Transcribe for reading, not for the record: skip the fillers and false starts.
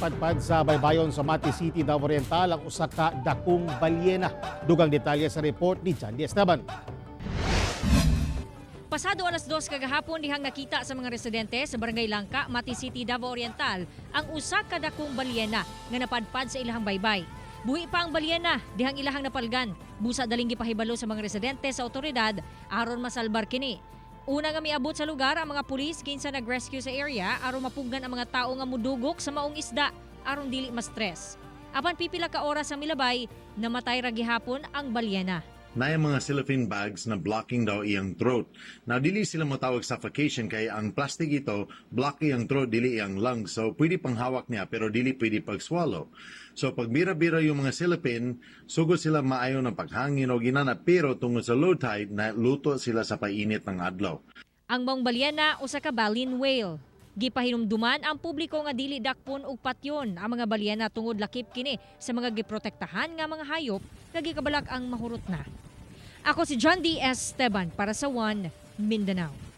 napadpad sa baybayon sa Mati City, Davao Oriental ang usa ka dakong balyena. Dugang detalye sa report ni Jandy Esteban. Pasado alas 2 kagahapon dihang nakita sa mga residente sa Barangay Langka, Mati City, Davao Oriental ang usa ka dakong balyena nga napadpad sa ilahang baybay. Buhi pa ang balyena dihang ilahang napalgan. Busa daling gipahibalo sa mga residente sa otoridad aron masalbar kini. Una nga miabot sa lugar ang mga pulis kinsa nag-rescue sa area aron mapugnan ang mga tao nga mudugok sa maong isda aron dili ma-stress. Apan pipila ka oras ang milabay, namatay ra gihapon ang balyena. Na yung mga cellophane bags na blocking daw iyang throat. Now, dili sila matawag suffocation kaya ang plastic ito, block iyang throat, dili iyang lungs. So, pwede pang hawak niya pero dili pwede pag-swallow. So, pag bira-bira yung mga cellophane, sugod sila maayo ng paghangin o ginana pero tungod sa low tide, na luto sila sa painit ng adlaw. Ang maong balyena usa ka baleen whale. Gipahinumduman ang publiko nga dili dakpon og patyon ang mga balyena tungod lakip kini sa mga giprotektahan nga mga hayop nga gikabalak ang mahurot na. Ako si Jandy Esteban para sa One Mindanao.